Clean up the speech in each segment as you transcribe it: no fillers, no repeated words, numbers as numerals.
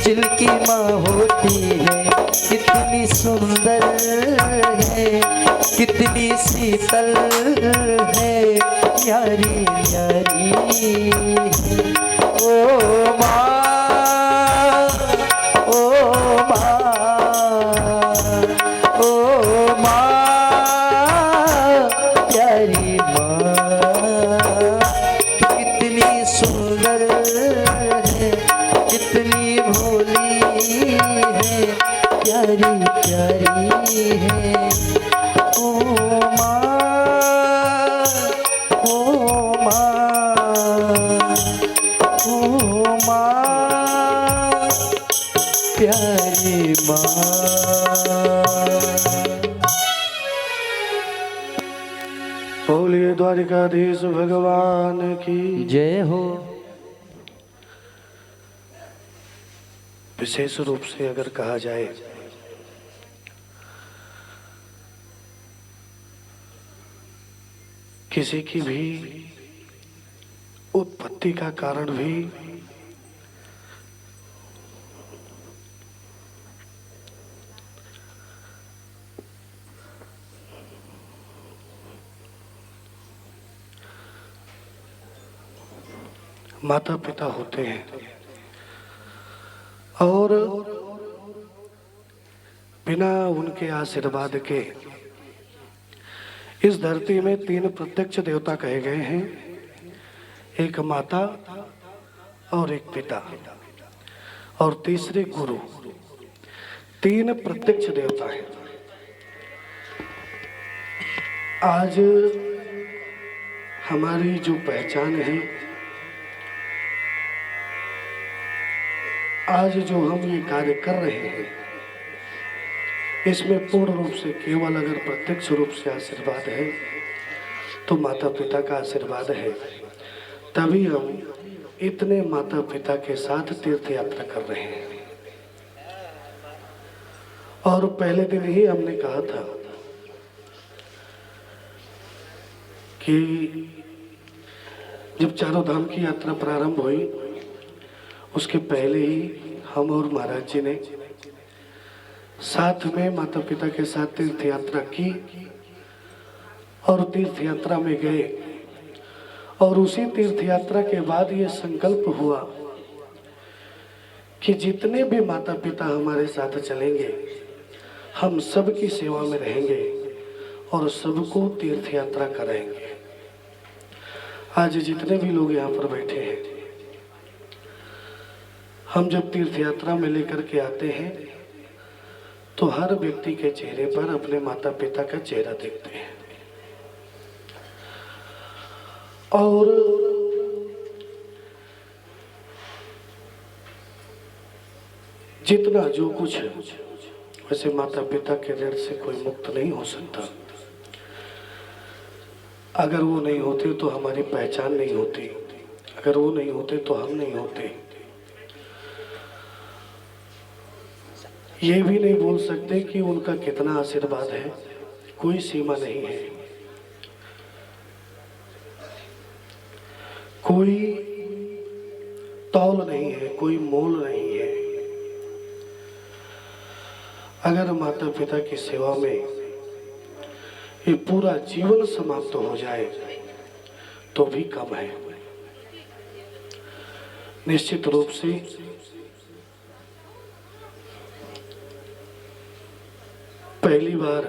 जिनकी माँ होती है कितनी सुंदर है, कितनी शीतल है, प्यारी प्यारी ओ माँ, ओ माँ, ओ माँ, प्यारी माँ, कितनी सुंदर है, कितनी भोली है, प्यारी प्यारी है ओ माँ, ओ माँ, ओ माँ, प्यारी माँ। बोलिए द्वारिकाधीश भगवान की जय हो। विशेष रूप से अगर कहा जाए किसी की भी उत्पत्ति का कारण भी माता पिता होते हैं और बिना उनके आशीर्वाद के इस धरती में 3 प्रत्यक्ष देवता कहे गए हैं, एक माता और एक पिता और तीसरे गुरु। 3 प्रत्यक्ष देवता हैं। आज हमारी जो पहचान है, आज जो हम ये कार्य कर रहे हैं, इसमें पूर्ण रूप से केवल अगर प्रत्यक्ष रूप से आशीर्वाद है तो माता पिता का आशीर्वाद है, तभी हम इतने माता पिता के साथ तीर्थ यात्रा कर रहे हैं। और पहले दिन ही हमने कहा था कि जब चारों धाम की यात्रा प्रारंभ हुई उसके पहले ही हम और महाराज जी ने साथ में माता पिता के साथ तीर्थ यात्रा की और तीर्थ यात्रा में गए। और उसी तीर्थ यात्रा के बाद ये संकल्प हुआ कि जितने भी माता पिता हमारे साथ चलेंगे हम सबकी सेवा में रहेंगे और सबको तीर्थ यात्रा कराएंगे। आज जितने भी लोग यहाँ पर बैठे हैं, हम जब तीर्थ यात्रा में लेकर के आते हैं तो हर व्यक्ति के चेहरे पर अपने माता पिता का चेहरा देखते हैं। और जितना जो कुछ है, वैसे माता पिता के ऋण से कोई मुक्त नहीं हो सकता। अगर वो नहीं होते तो हमारी पहचान नहीं होती, अगर वो नहीं होते तो हम नहीं होते। ये भी नहीं बोल सकते कि उनका कितना आशीर्वाद है, कोई सीमा नहीं है, कोई तौल नहीं है, कोई मोल नहीं है। अगर माता पिता की सेवा में ये पूरा जीवन समाप्त हो जाए तो भी कम है। निश्चित रूप से पहली बार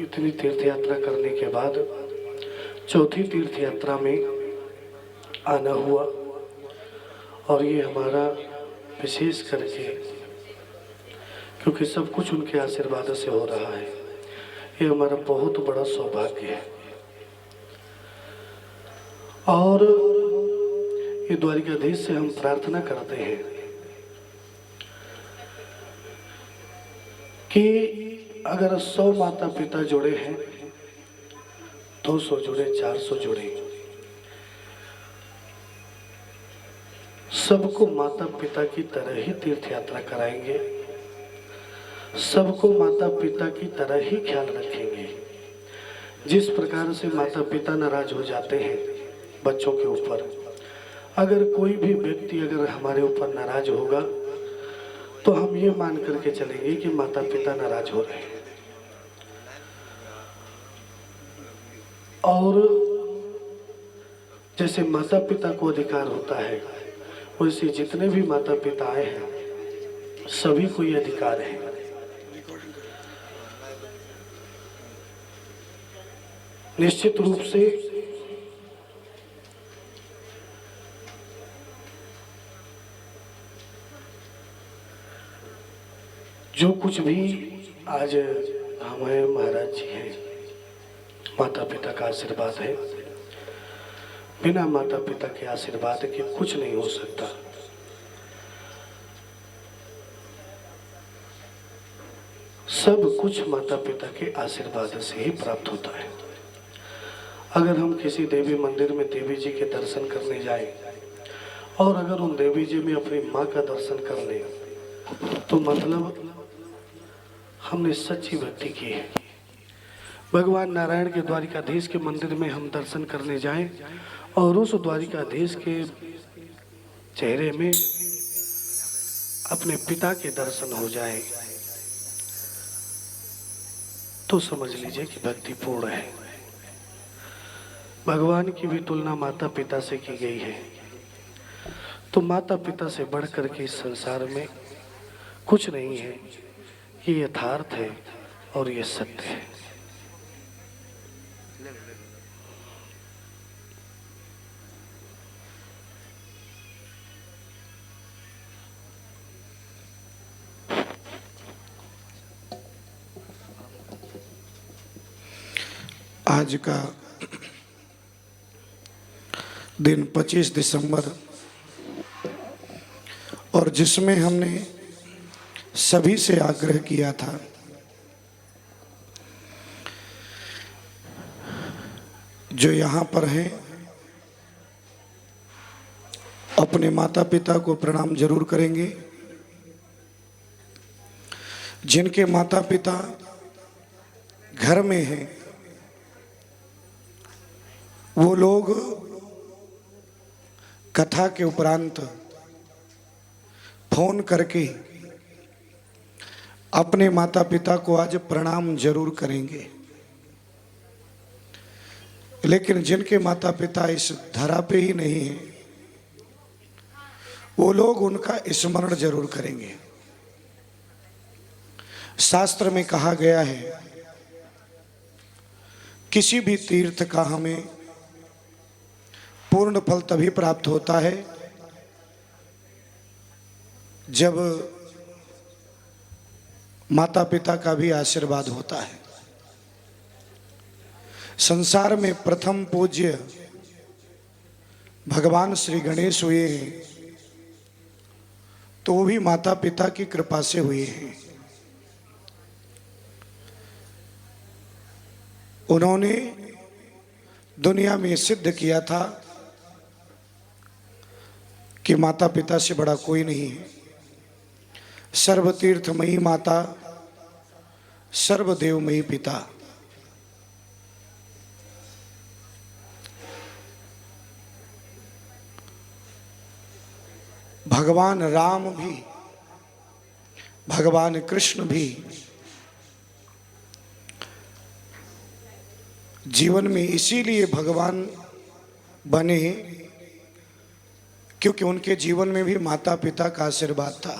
इतनी तीर्थ यात्रा करने के बाद चौथी तीर्थ यात्रा में आना हुआ और ये हमारा विशेष करके, क्योंकि सब कुछ उनके आशीर्वाद से हो रहा है, ये हमारा बहुत बड़ा सौभाग्य है। और ये द्वारिकाधीश से हम प्रार्थना करते हैं कि अगर 100 माता पिता जुड़े हैं, 200 जुड़े, 400 जुड़े, सबको माता पिता की तरह ही तीर्थ यात्रा कराएंगे, सबको माता पिता की तरह ही ख्याल रखेंगे। जिस प्रकार से माता पिता नाराज हो जाते हैं बच्चों के ऊपर, अगर कोई भी व्यक्ति अगर हमारे ऊपर नाराज होगा तो हम ये मान करके चलेंगे कि माता पिता नाराज हो रहे हैं। और जैसे माता पिता को अधिकार होता है, वैसे जितने भी माता पिता आए हैं सभी को ये अधिकार है। निश्चित रूप से जो कुछ भी आज हमारे महाराज जी हैं, माता पिता का आशीर्वाद है। बिना माता पिता के आशीर्वाद के कुछ नहीं हो सकता। सब कुछ माता पिता के आशीर्वाद से ही प्राप्त होता है। अगर हम किसी देवी मंदिर में देवी जी के दर्शन करने जाएं और अगर उन देवी जी में अपनी माँ का दर्शन कर लें, तो मतलब हमने सच्ची भक्ति की है। भगवान नारायण के द्वारिकाधीश के मंदिर में हम दर्शन करने जाएं और उस द्वारिकाधीश के चेहरे में अपने पिता के दर्शन हो जाए, तो समझ लीजिए कि भक्ति पूर्ण है। भगवान की भी तुलना माता पिता से की गई है। तो माता पिता से बढ़ कर के इस संसार में कुछ नहीं है। ये यथार्थ है और ये सत्य है। आज का दिन 25 दिसंबर और जिसमें हमने सभी से आग्रह किया था जो यहाँ पर हैं अपने माता पिता को प्रणाम जरूर करेंगे। जिनके माता पिता घर में हैं वो लोग कथा के उपरांत फोन करके अपने माता पिता को आज प्रणाम जरूर करेंगे। लेकिन जिनके माता पिता इस धरा पे ही नहीं है वो लोग उनका स्मरण जरूर करेंगे। शास्त्र में कहा गया है किसी भी तीर्थ का हमें पूर्ण फल तभी प्राप्त होता है जब माता पिता का भी आशीर्वाद होता है। संसार में प्रथम पूज्य भगवान श्री गणेश हुए हैं तो वो भी माता पिता की कृपा से हुए हैं। उन्होंने दुनिया में सिद्ध किया था कि माता पिता से बड़ा कोई नहीं है। सर्वतीर्थमयी माता, सर्वदेवमयी पिता। भगवान राम भी, भगवान कृष्ण भी जीवन में इसीलिए भगवान बने क्योंकि उनके जीवन में भी माता पिता का आशीर्वाद था।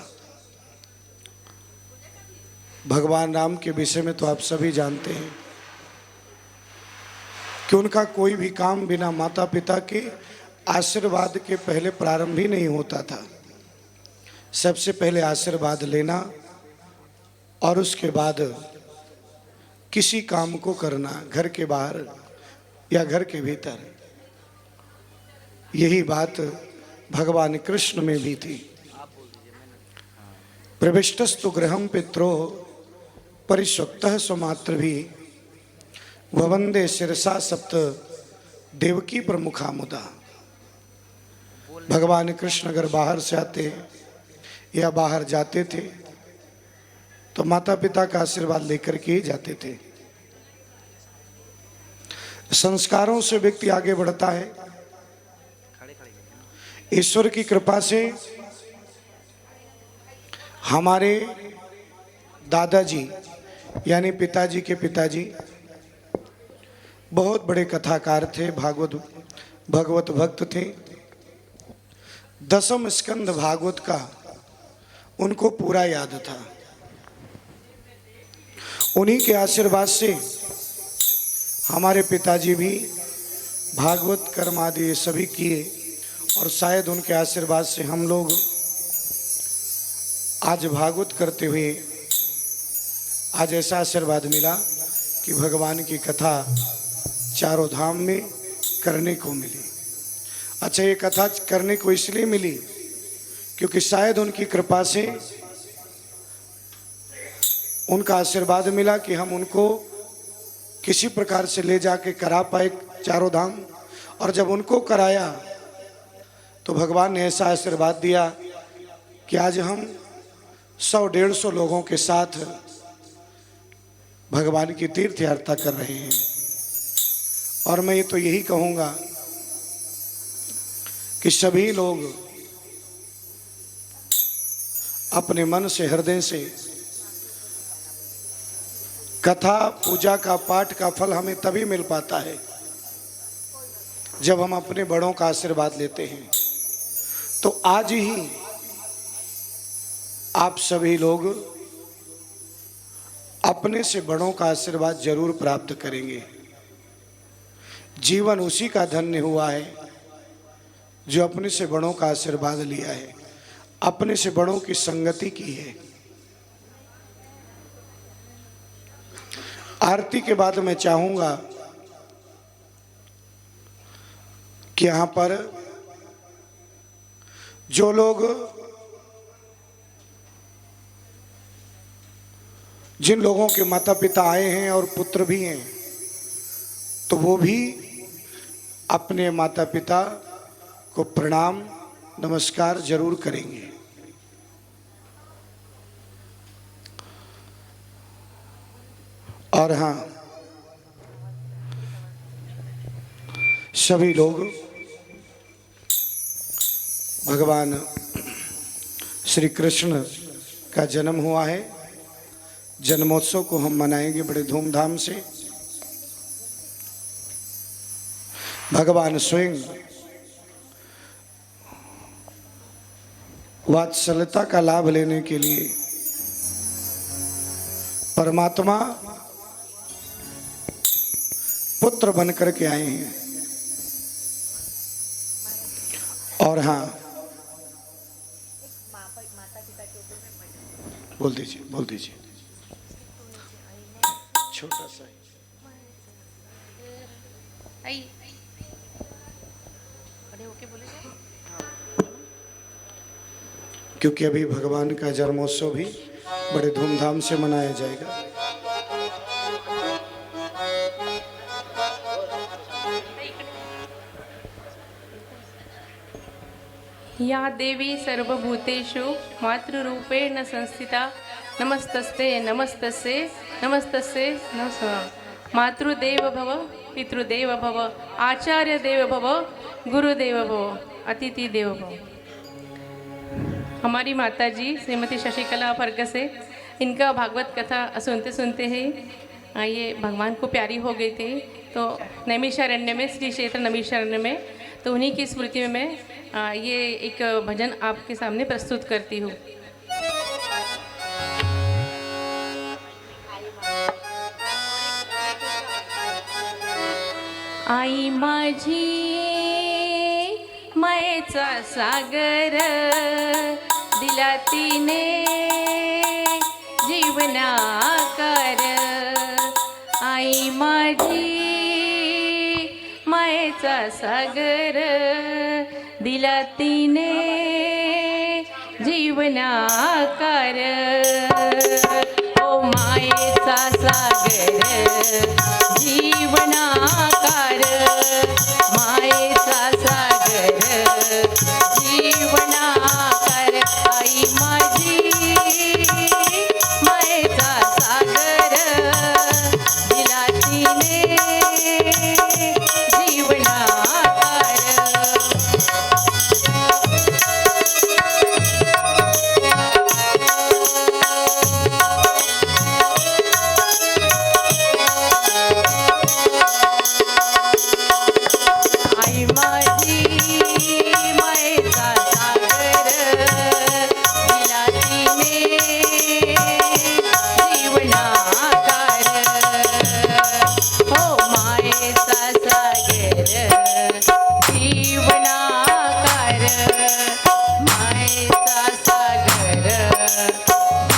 भगवान राम के विषय में तो आप सभी जानते हैं कि उनका कोई भी काम बिना माता पिता के आशीर्वाद के पहले प्रारंभ ही नहीं होता था। सबसे पहले आशीर्वाद लेना और उसके बाद किसी काम को करना, घर के बाहर या घर के भीतर। यही बात भगवान कृष्ण में भी थी। प्रविष्टस्तु गृहं पित्रो परिस्वक्तः स्वमातृभी ववंदे शिरसा सप्त देवकी प्रमुखा मुदा। भगवान कृष्ण अगर बाहर से आते या बाहर जाते थे तो माता पिता का आशीर्वाद लेकर के ही जाते थे। संस्कारों से व्यक्ति आगे बढ़ता है। ईश्वर की कृपा से हमारे दादाजी यानी पिताजी के पिताजी बहुत बड़े कथाकार थे, भगवत भक्त थे। दसम स्कंद भागवत का उनको पूरा याद था। उन्हीं के आशीर्वाद से हमारे पिताजी भी भागवत कर्म आदि ये सभी किए और शायद उनके आशीर्वाद से हम लोग आज भागवत करते हुए आज ऐसा आशीर्वाद मिला कि भगवान की कथा चारों धाम में करने को मिली। अच्छा, ये कथा करने को इसलिए मिली क्योंकि शायद उनकी कृपा से उनका आशीर्वाद मिला कि हम उनको किसी प्रकार से ले जाके करा पाए चारों धाम। और जब उनको कराया तो भगवान ने ऐसा आशीर्वाद दिया कि आज हम 100-150 लोगों के साथ भगवान की तीर्थ यात्रा कर रहे हैं। और मैं ये तो यही कहूँगा कि सभी लोग अपने मन से, हृदय से कथा पूजा का पाठ का फल हमें तभी मिल पाता है जब हम अपने बड़ों का आशीर्वाद लेते हैं। तो आज ही आप सभी लोग अपने से बड़ों का आशीर्वाद जरूर प्राप्त करेंगे। जीवन उसी का धन्य हुआ है जो अपने से बड़ों का आशीर्वाद लिया है, अपने से बड़ों की संगति की है। आरती के बाद मैं चाहूंगा कि यहाँ पर जो लोग, जिन लोगों के माता पिता आए हैं और पुत्र भी हैं, तो वो भी अपने माता पिता को प्रणाम नमस्कार जरूर करेंगे। और हाँ, सभी लोग भगवान श्री कृष्ण का जन्म हुआ है, जन्मोत्सव को हम मनाएंगे बड़े धूमधाम से। भगवान स्वयं वात्सल्यता का लाभ लेने के लिए परमात्मा पुत्र बन करके आए हैं। और हाँ, बोल दीजिए, बोल दीजिए, छोटा सा क्योंकि अभी भगवान का जन्मोत्सव भी बड़े धूमधाम से मनाया जाएगा। या देवी सर्वभूतेषु मातृरूपेण संस्थिता नमस्तस्ते नमस्तस्ते नमस्तस्ते नमः। मातृदेव भव, पितृदेव भव, आचार्य देव भव, गुरुदेव भव, अतिथि देव भव। हमारी माताजी श्रीमती शशिकला फरगसे, इनका भागवत कथा सुनते सुनते ही ये भगवान को प्यारी हो गई थी। तो नैमिषारण्य में, श्री क्षेत्र नैमिषारण्य में, तो उन्हीं की स्मृति में मैं ये एक भजन आपके सामने प्रस्तुत करती हूँ। आई माझी मायेचा सागर, दिला तिने जीवनाकार। आई माझी मायेचा सागर, दिला तिने जीवनाकार। ओ मायेचा सागर जीवनाकार, मायेचा सागर जीवनाकार। आई माझी मायेचा सागर, दिला तिने जीवनाकार।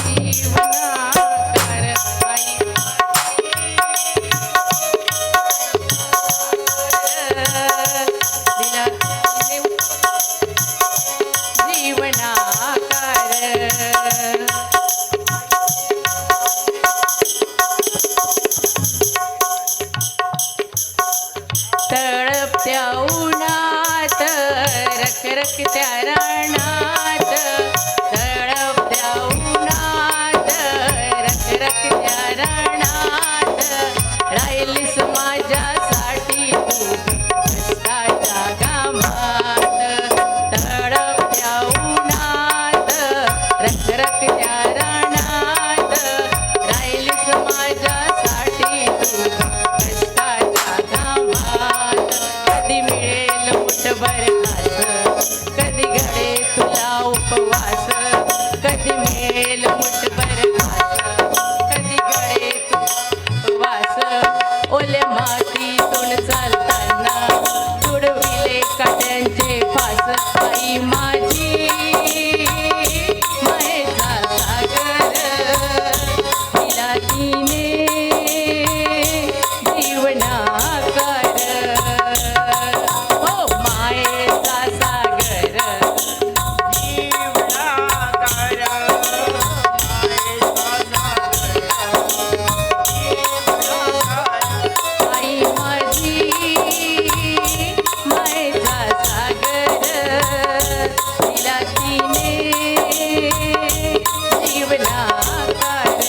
जीवनाकार आई दिला जीवनाकार तळपत्या उन्हात रखरखत्या रानात तळपत्या उन्हात रखरखत्या रानात राहिलीस माझ्यासाठी तू कष्टाच्या घामात तळपत्या उन्हात रखरखत्या रानात राहिलीस माझ्यासाठी तू कष्टाच्या घामात कधी मिळेल मुठभर घास कधी घडे तुला उपवास कधी मिळेल मुठभर घास कधी घडे उपवास ओल्या मातीतून चालताना तुडविले काट्यांचे फास आई माझी मायेचा सागर तिला तिने जीवनाकार हो मायेचा सागर आई माझी मायेचा सागर तिला तिने जीवनाकार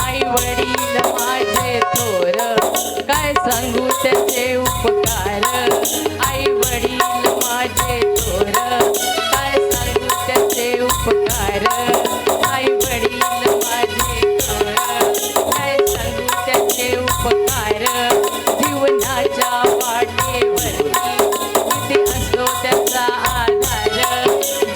आई वडील माझे थोर काय सांगू त्याचे उपकार आई वडील माझे थोर काय सांगू त्याचे उपकार आई वडील माझे थोर काय सांगू त्याचे उपकार जीवनाच्या वाटेवरती किती असतो त्याचा आधार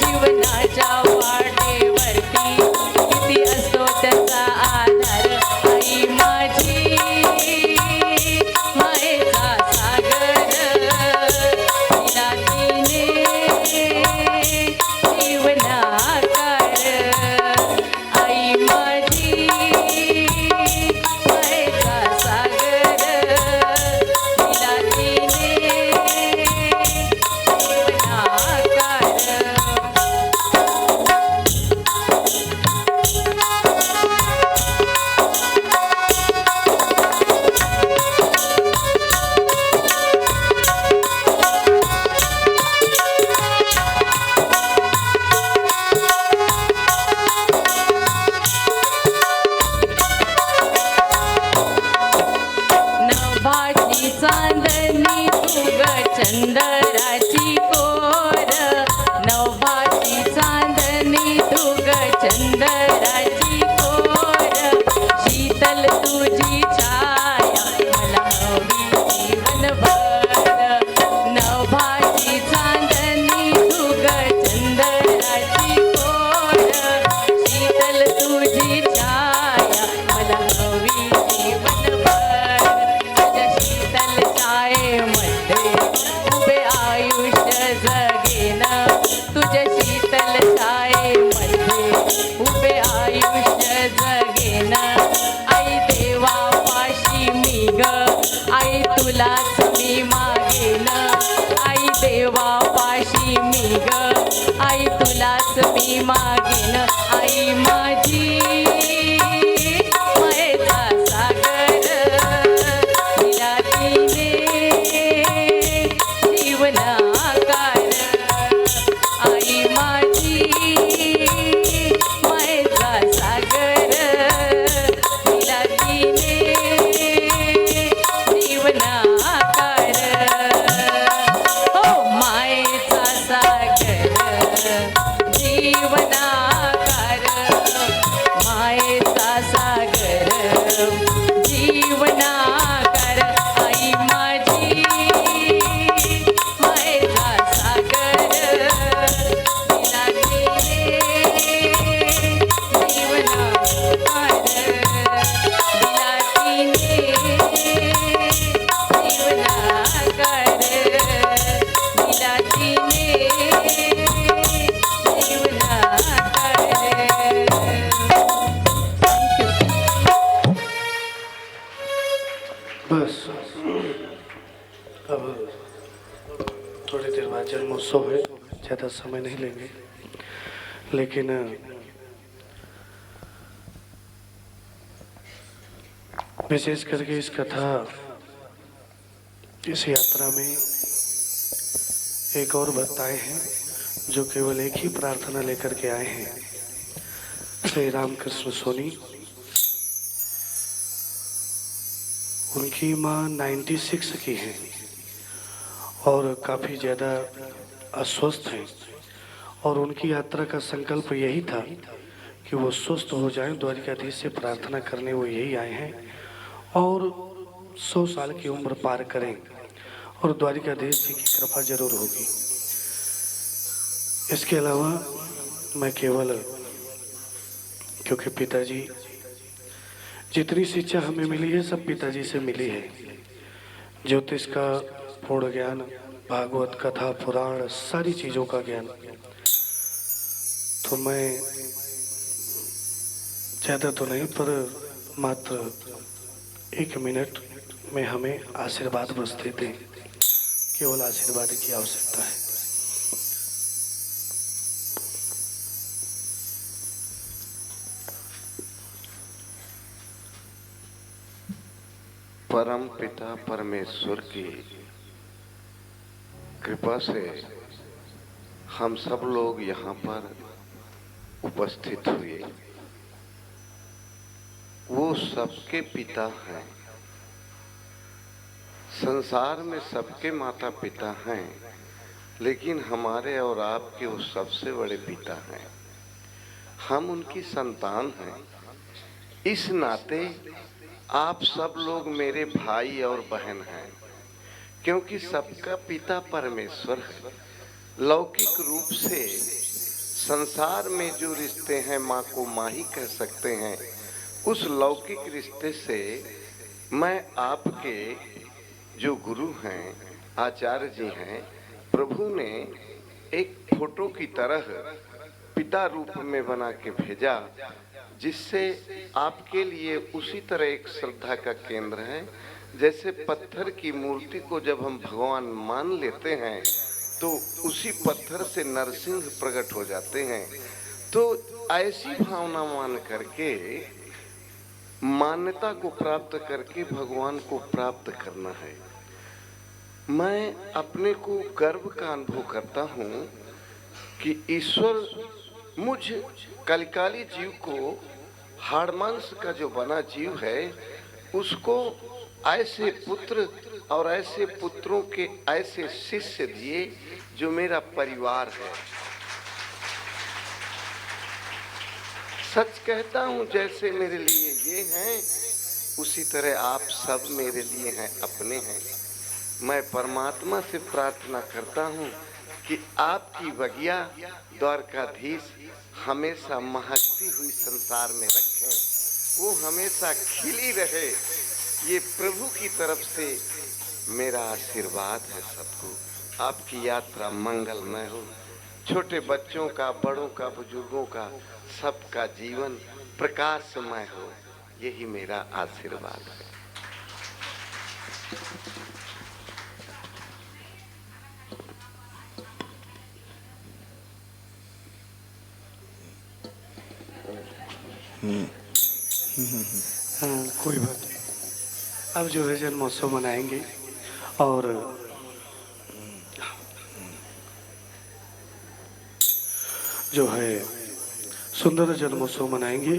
जीवनाच्या वाटेवरती किती असतो त्याचा आधार आई माझी मायेचा सागर तिला तिने जीवनाकार आई माझी मायेचा सागर तिला तिने जीवनाकार नभाची चांदणी तुग चंदराची कोर नभाची चांदणी तुग चंदराची कोर शीतल तुझी छाया मला हवी जीवनभर नभाची चांदणी तुग चंदराची कोर शीतल तुझी छाया मला हवी जीवनभर तुझ्या शीतल छायेमध्ये उभे आयुष्य जगेन तुझ्या शीतल छायेमध्ये उभे आयुष्य जगेन आई देवा पाशी मी ग आई तुलाच मी मागेन आई देवा पाशी मी ग आई तुलाच मी मागेन आई माझी मायेचा सागर तिला तिने जीवनाकार आई माझी मायेचा सागर तिला तिने जीवनाकार हो मायेचा सागर जीवना बस अब थोड़ी देर बाद जन्मोत्सव है, ज़्यादा समय नहीं लेंगे, लेकिन विशेष करके इस कथा, इस यात्रा में एक और भक्त आए हैं जो केवल एक ही प्रार्थना लेकर के आए हैं। श्री रामकृष्ण सोनी, उनकी माँ 96 की है और काफ़ी ज़्यादा अस्वस्थ हैं, और उनकी यात्रा का संकल्प यही था कि वो स्वस्थ हो जाएं। द्वारिकाधीश से प्रार्थना करने वो यही आए हैं और 100 साल की उम्र पार करें, और द्वारिकाधीश जी की कृपा जरूर होगी। इसके अलावा मैं केवल, क्योंकि पिताजी, जितनी शिक्षा हमें मिली है सब पिताजी से मिली है। ज्योतिष का पूर्ण ज्ञान, भागवत कथा, पुराण, सारी चीज़ों का ज्ञान। तो मैं ज़्यादा तो नहीं, पर मात्र 1 मिनट में हमें आशीर्वाद बस देते, केवल आशीर्वाद की आवश्यकता है। परम पिता परमेश्वर की कृपा से हम सब लोग यहाँ पर उपस्थित हुए। वो सबके पिता हैं, संसार में सबके माता पिता हैं, लेकिन हमारे और आपके वो सबसे बड़े पिता हैं। हम उनकी संतान हैं। इस नाते आप सब लोग मेरे भाई और बहन हैं, क्योंकि सबका पिता परमेश्वर है। लौकिक रूप से संसार में जो रिश्ते हैं, माँ को माँ ही कह सकते हैं। उस लौकिक रिश्ते से मैं आपके जो गुरु हैं, आचार्य जी हैं, प्रभु ने एक फोटो की तरह पिता रूप में बना के भेजा, जिससे आपके लिए उसी तरह एक श्रद्धा का केंद्र है। जैसे पत्थर की मूर्ति को जब हम भगवान मान लेते हैं तो उसी पत्थर से नरसिंह प्रकट हो जाते हैं। तो ऐसी भावना मान करके, मान्यता को प्राप्त करके भगवान को प्राप्त करना है। मैं अपने को गर्व का अनुभव करता हूँ कि ईश्वर मुझ कलिकाली जीव को, हाड़ मांस का जो बना जीव है, उसको ऐसे पुत्र और ऐसे पुत्रों के ऐसे शिष्य दिए जो मेरा परिवार है। सच कहता हूँ, जैसे मेरे लिए ये हैं, उसी तरह आप सब मेरे लिए हैं, अपने हैं। मैं परमात्मा से प्रार्थना करता हूँ कि आपकी बगिया द्वारकाधीश हमेशा महकती हुई संसार में रखें, वो हमेशा खिली रहे। ये प्रभु की तरफ से मेरा आशीर्वाद है सबको। आपकी यात्रा मंगलमय हो। छोटे बच्चों का, बड़ों का, बुजुर्गों का, सबका जीवन प्रकाशमय हो, यही मेरा आशीर्वाद है। हाँ, कोई बात नहीं। अब जो है जन्मोत्सव मनाएंगे और जो है सुंदर जन्मोत्सव मनाएंगे।